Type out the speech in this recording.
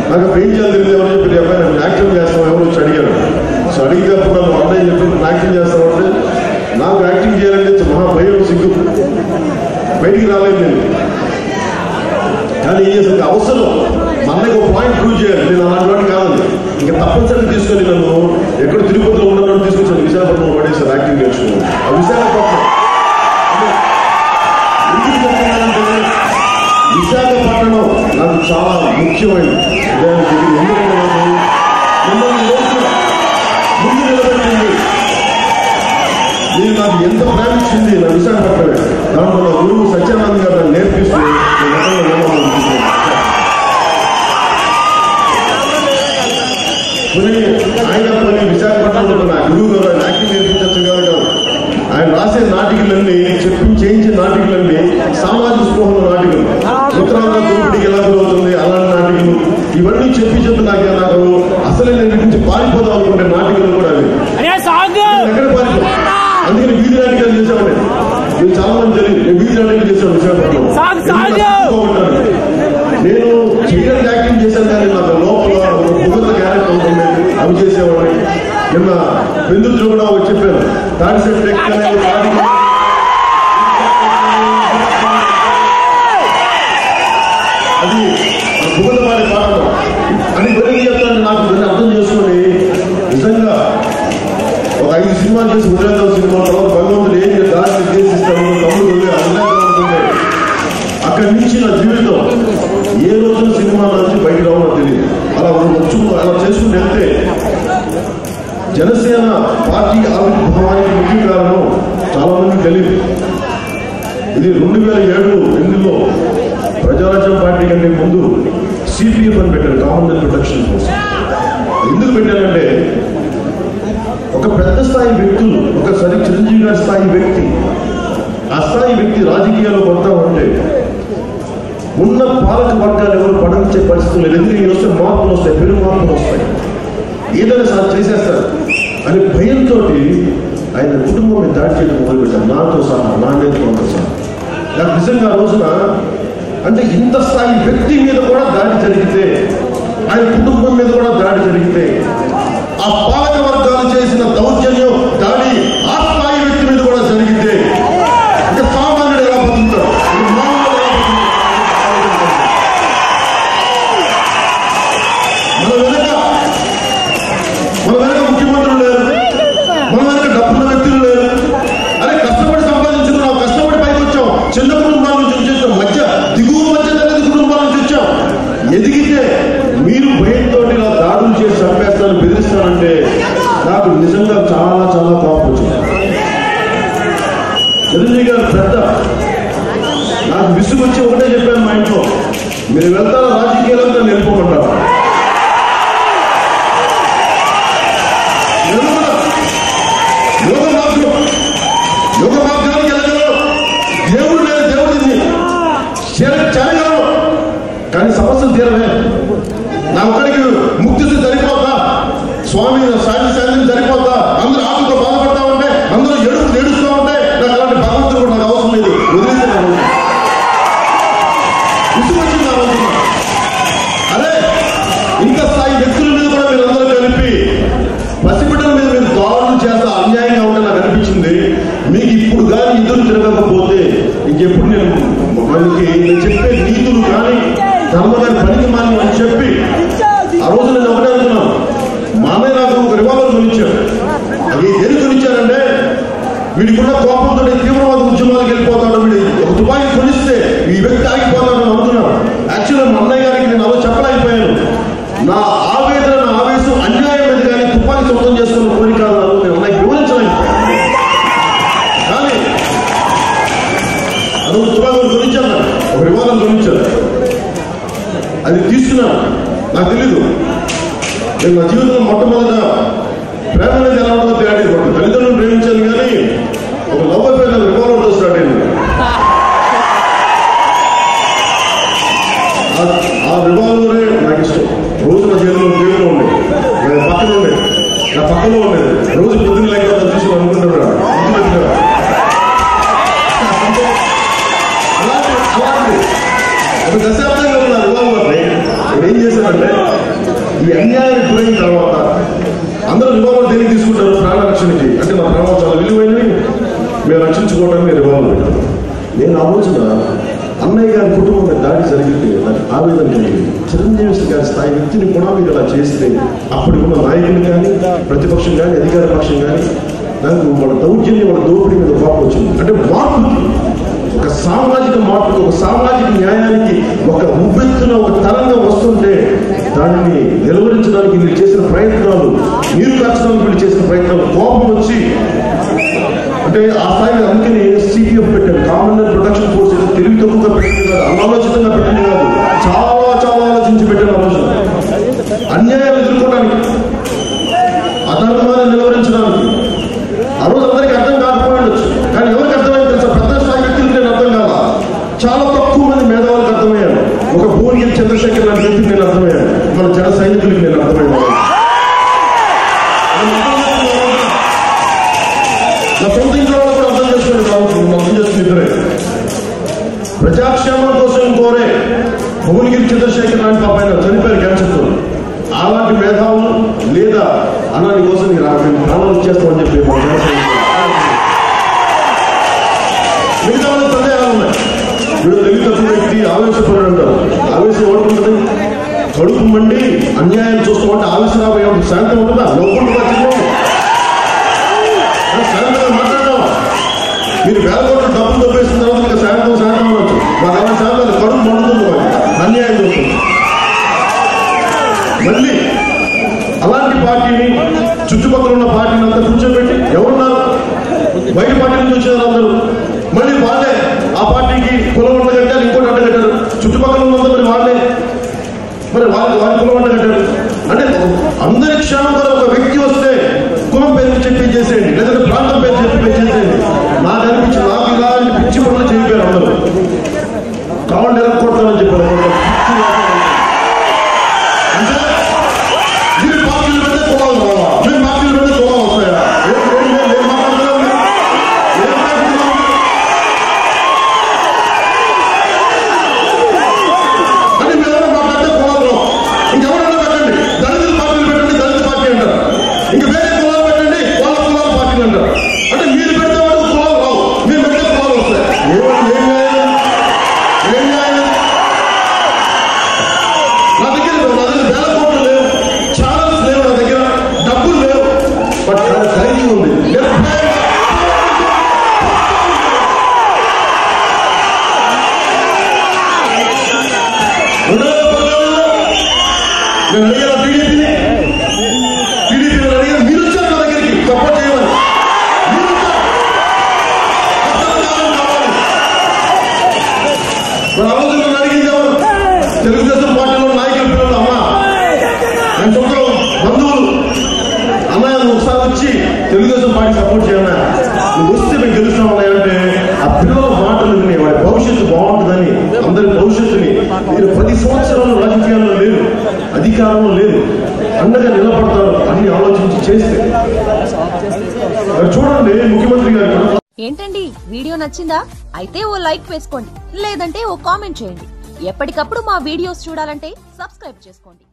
నాకు పెయిన్ చేయాలి ఎవరు చెప్పి అబ్బాయి నన్ను యాక్టింగ్ చేస్తాం ఎవరు వచ్చి అడిగారు. సో అడిగినప్పుడు నన్ను అన్నయ్య చెప్పి నన్ను యాక్టింగ్ చేస్తామంటే నాకు యాక్టింగ్ చేయాలంటే మహా భయం, సిగ్గు, బయటికి రాలేదు నేను. కానీ ఏం చేస్తుంది అవసరం మా అన్నయ్యకి ఒక పాయింట్ ప్రూవ్ చేయాలి. నేను అలాంటి వాడిని కాదు. ఇంకా తప్పనిసరిగా తీసుకొని నన్ను ఎక్కడ తిరుపతిలో ఉన్నాను తీసుకొచ్చాను. విశాఖపట్నం పడేసాను యాక్టింగ్ నేర్చుకున్నాను. ఆ విశాఖపట్నం ఎందుకు చెప్తున్నానంటే విశాఖపట్నం నాకు చాలా ముఖ్యమైనది. ఎందుకంటే నాకు మిమ్మల్ని ముందు నిలబెట్టింది. నేను నాకు ఎంత ప్రేమించింది నా విశాఖపట్నమే. దాంట్లో నా గురువు సత్యానంద్ గారు నన్ను నేర్పిస్తూ ఆయన పని విశాఖపట్నంలో నా గురువు గారు ఆయన యాక్టింగ్ నేర్పించచ్చు కాదు. ఆయన రాసే నాటికలన్నీ చేయించే నాటికలన్నీ సామాజిక స్పృహల నాటికలు. ఉత్తరాంధ్ర దోపిడీకి ఎలా గురవుతుంది అలాంటి నాటికలు ఇవన్నీ చెప్పి నాకు అసలే నేను నుంచి పారిపోదాం అనుకుంటే నాటికలు కూడా అవి ఎక్కడ పారిపో. అందుకని వీధి నాటికలు చేశామని నేను చాలా మంది తెలియదు. నేను వీధి నాటికలు చేశాను విశాఖపట్నంలో. నేను చేయడానికి యాక్టింగ్ చేశాను కానీ నాకు లోపల కుదుర్ల క్యారెక్టర్ ఉంటుంది అవి చేసేవాడిని. నిన్న బెందులో కూడా వచ్చి చెప్పాను తాడి సెట్ అది భూతమారి పాడడం అని బయటికి చెప్తాను. నాకు దాన్ని అర్థం చేసుకొని నిజంగా ఒక 5 సినిమాలు చేసి ఉదయం సినిమా తర్వాత భగవంతుడు ఏం దాన్ని ఉద్దేశిస్తాను తమ్ముడు అనుకుంటే అక్కడి నుంచి నా జీవితం ఏ రోజు సినిమా నుంచి బయటకు రావడం తెలియదు. అలా చేసుకుని వెళ్తే జనసేన పార్టీ ఆవిర్భావానికి ముఖ్య కారణం చాలా మందికి తెలియదు. ఇది 2007-8లో ప్రజారాజ్యం పార్టీ కంటే ముందు సిపిఎఫ్ అని పెట్టారు, కామన్ ప్రొటెక్షన్ కోసం. ఎందుకు పెట్టారంటే ఒక పెద్ద స్థాయి వ్యక్తులు, ఒకసారి చిరంజీవి గారి స్థాయి వ్యక్తి, ఆ స్థాయి వ్యక్తి రాజకీయాల్లో వద్దా ఉంటే ఉన్న పాలక వర్గాలు ఎవరు పడించే పరిస్థితులు లేదు. ఎందుకు వస్తే మార్పులు వస్తాయి, పెను మార్పులు వస్తాయి, ఏదైనా సార్ చేసేస్తారు అని భయంతో ఆయన కుటుంబం మీద దాడి చేయడం మొదలుపెట్టారు. నాతో సహా, నా నేతృత్వంతో సహా. నాకు నిజంగా ఆ రోజున అంటే ఇంత స్థాయి వ్యక్తి మీద కూడా దాడి జరిగితే, ఆయన కుటుంబం మీద కూడా దాడి జరిగితే, ఆ పాలక వర్గాలు చేసిన దౌర్జన్యం దాడి ఆ స్థాయి వ్యక్తి మీద కూడా జరిగితే అంటే సామాన్యుడు ఎలా బతుకుతాడు? మన వెనక ముఖ్యమంత్రులు లేరు, మన వెనక డబ్బున్న వ్యక్తులు లేరు. అదే కష్టపడి సంపాదించుకున్నాం, కష్టపడి పైకి వచ్చాం, చిన్న కుటుంబాల నుంచి వచ్చేసాం, దిగువ మధ్య తరగతి కుటుంబాల నుంచి వచ్చాం. ఎదిగితే మీరు భయంతో ఇలా దాడులు చేసి చంపేస్తాను, బెదిరిస్తానంటే నాకు నిజంగా చాలా చాలా కోపం వచ్చింది. చిరంజీవి గారు పెద్ద నాకు విసుగు వచ్చి ఒకటే చెప్పాను మా ఇంట్లో, మీరు వెళ్తారా రాజకీయాలంతా నిలుపుకుంటారు. యోగ మార్గానికి వెళ్ళగలరు, దేవుడు లేదు, దేవుడిని చేరగలరు, కానీ సమస్యలు తీరవే. నా ఒక్కడికి ముక్తి సరిపోతా, స్వామి శాంతి సరిపోతా, అందరూ ఆటలతో బాధపడతా ఉంటే, అందరూ ఏడుస్తూ ఉంటే నాకు అలాంటి భగవంతుడు కూడా నాకు అవసరం లేదు, వదిలేసాను. విసుగొచ్చింది ఆ రోజున. అదే ఇంత స్థాయి వ్యక్తుల మీద కూడా మీరు అందరూ కలిపి పసిబిడ్డల మీద మీరు దాడులు చేస్తా అన్యాయంగా ఉంటే నాకు అనిపించింది. మీకు ఇప్పుడు కానీ ఎదురు తిరగకపోతే ఇంకెప్పుడు నేను చెప్పే నీతులు కానీ ధర్మగారి పనికి మాని అని చెప్పి ఆ రోజు నేను ఒకటే అనుకున్నాను. మా అన్నయ్య నాకు ఒక రివాల్వర్ కొనిచ్చాడు. అది ఎందుకు కొనిచ్చారంటే వీడికున్న కోపంతో తీవ్రవాద ఉద్యమాలకు వెళ్ళిపోతాడు, వీడి ఒక తుపాకీ కొనిస్తే ఈ వ్యక్తి ఆగిపోతాడు అని అనుకున్నాను. యాక్చువల్గా మా అన్నయ్య గారికి నేను అలా చెప్పలేకపోయాను. నా ఆవేదన, నా ఆవేశం అన్యాయం మీద కానీ తుపాకీ సొంతం చేసుకున్న కోరిక కాదు, నేను అన్నయ్య వివరించలేకపోయాను. కానీ అదొక తుపాకీ కొనిచ్చాను, ఒక రివాల్వర్ కొనిచ్చాను. అది తీసుకున్నాను. నాకు తెలీదు, నేను నా జీవితంలో మొట్టమొదట ప్రేమ అనేది ఎలా ఉంటుందో తేడా తల్లిదండ్రులు ప్రేమించాను కానీ ఒక లవ్ అయిపోయి నాకు రివాల్వర్తో స్టార్ట్ అయింది. ఆ రివాల్వరే నాకు ఇష్టం. రోజు నా చేతిలో జైల్లో ఉండేది, పక్కన ఉండేది, నా పక్కలో ఉండేది. రోజు పొద్దున్న లేకపోతే చూసి అనుకుంటున్నాడు అన్యాయానికి గురైన తర్వాత అందరూ రివాల్వర్ దేనికి తీసుకుంటారు? ప్రాణ రక్షణకి. అంటే నా ప్రాణాలు చాలా విలువైనవి, మేము రక్షించుకోవడానికి నేను రివాల్వర్ పెట్టాను. నేను ఆ రోజున అన్నయ్య గారి కుటుంబం మీద దాడి జరిగితే నాకు ఆవేదన కలిగింది. చిరంజీవి గారి స్థాయి వ్యక్తిని కూడా మీరు అలా చేస్తే అప్పటికి ఉన్న నాయకులు కానీ, ప్రతిపక్షం కానీ, అధికార పక్షం కానీ నాకు వాళ్ళ దౌర్జన్యం, వాళ్ళ దోపిడీ మీద కోపం వచ్చింది. అంటే మార్పుకి, ఒక సామాజిక మార్పుకి, ఒక సామాజిక న్యాయానికి ఒక ఉవ్వెత్తున ఒక తరంగం వస్తుంటే దానిని నిలువరించడానికి వీళ్ళు చేసిన ప్రయత్నాలు, నీరు కార్చడానికి వీళ్ళు చేసిన ప్రయత్నాలు కోపం వచ్చి, అంటే ఆ స్థాయిలో అందుకని సిపిఎఫ్ పెట్టాను. కామన్ ప్రొటెక్షన్ ఫోర్స్ తెలివి తక్కువగా పెట్టింది కాదు, అనాలోచితంగా పెట్టింది కాదు, చాలా చాలా ఆలోచించి పెట్టాను. ఆ రోజు అన్యాయాలు ఎదుర్కోవడానికి, అధర్మాన్ని నిలువరించడానికి. ఆ రోజు అందరికీ అర్థం కాకపోయిండొచ్చు, కానీ ఎవరికి అర్థమైంది తెలుసా? పెద్ద స్థాయి వ్యక్తులకు నేను అర్థం కాదా, చాలా తక్కువ మంది మేధావులకు అర్థమయ్యాను. ఒక భువనగిరి చంద్రశేఖర్ లాంటి వ్యక్తికి నేను అర్థమయ్యాను, మన జన సైనికులకి నేను అర్థమయ్యాను. నా సొంత ఇంట్లో కూడా అర్థం చేసుకుని కావచ్చు, అర్థం చేసుకుని ఇద్దరే. ప్రజాక్షేమం కోసం కోరే భువనగిరి చంద్రశేఖర్ లాంటి పాపైన చనిపోయారు క్యాన్సర్తో. అలాంటి మేధావులు లేదా అలాంటి కోసం ప్రాణాలు ఇచ్చేస్తామని చెప్పి మిగతా వాళ్ళకి సందేహాలు ఉన్నాయి. వీడు తెలివి తక్కువ వ్యక్తి, ఆవేశపడి అంటారు. ఆవేశం ఓడుకుంటుంది, కడుపు మండి అన్యాయం చూస్తామంటే ఆవేశం రాబోయే శాంతం ఉంటుందా? నవ్వుకుంటూ శాంతంగా మాట్లాడడం. మీరు వేల కోట్లు డబ్బులు దొబ్బేసిన తర్వాత ఇంకా శాంతం అనొచ్చు. మాకు అలా శాంతం కడుపు మండుతుంది, అన్యాయం చూస్తుంది. మళ్ళీ అలాంటి పార్టీని, చుట్టుపక్కల ఉన్న పార్టీని అంతా కూర్చోబెట్టి ఎవరున్నారు? బయట పార్టీ నుంచి వచ్చారు అందరూ. మళ్ళీ వాళ్ళే ఆ పార్టీకి కులం అంటగట్టారు, ఇంకోటి అంటగట్టారు. చుట్టుపక్కల ఉన్నంత మరి వాళ్ళే, మరి వాళ్ళ కులం అంటగట్టారు. అంటే అందరి క్షేమం కూడా ఒక వ్యక్తి వస్తే కులం పేరు చెప్పి చేసేయండి, లేదంటే ప్రాంతం పేరు చెప్పి చేసేయండి. నాకు అనిపించింది, నాకు ఇలాంటి పిచ్చి పనులు చేయగారు అందరూ. కావాలి ఎరగకూడదని చెప్పారు. మీరు పార్టీలు పెడితే కులాలు రావా? మేము పార్టీలు పెడితే కులాలు వస్తాయా? అని మీరు ఎవరైనా మాట్లాడితే కులాలు రావు. ఇంకెవరైనా పెట్టండి, దళితుల పార్టీలు పెట్టండి, దళిత పార్టీ అంటారు. ఇంకా వేరే కులాలు పెట్టండి, వాళ్ళ కులాల పార్టీలు అంటారు. అంటే మీరు పెడితే వాళ్ళకి కులాలు రావు, మీరు పెడితే కులాలు వస్తాయి. ఏం న్యాయం? నా దగ్గర వేల కోట్లు లేవు, ఛానల్స్ లేవు, నా దగ్గర డబ్బులు లేవు, బట్ నాకు ధైర్యం ఉంది. నేను అడిగిన టీడీపీని అడిగిన మీరు వచ్చారు నా దగ్గరికి సపోర్ట్ చేయమని. మీరు మరి ఆ రోజు నన్ను అడిగింది ఎవరు? తెలుగుదేశం పార్టీలో నాయకుల పిల్లలు. అమ్మా, నేను చుట్టూ బంధువులు, అమ్మాయి ఒకసారి వచ్చి తెలుగుదేశం పార్టీ సపోర్ట్ చేయన్నా, నువ్వు వస్తే మేము గెలుస్తామన్నా అంటే ఆ పిల్లల మాటలు విని వాడి భవిష్యత్తు బాగుంటుందని, అందరి భవిష్యత్తుని మీరు 10 సంవత్సరాలు రాజకీయాల్లో లేరు, అధికారంలో లేరు, అండగా నిలబడతారు అన్ని ఆలోచించి చేస్తే. చూడండి ముఖ్యమంత్రి గారు. ఏంటండి, వీడియో నచ్చిందా? అయితే ఓ లైక్ వేసుకోండి, లేదంటే ఓ కామెంట్ చేయండి. ఎప్పటికప్పుడు మా వీడియోస్ చూడాలంటే సబ్స్క్రైబ్ చేసుకోండి.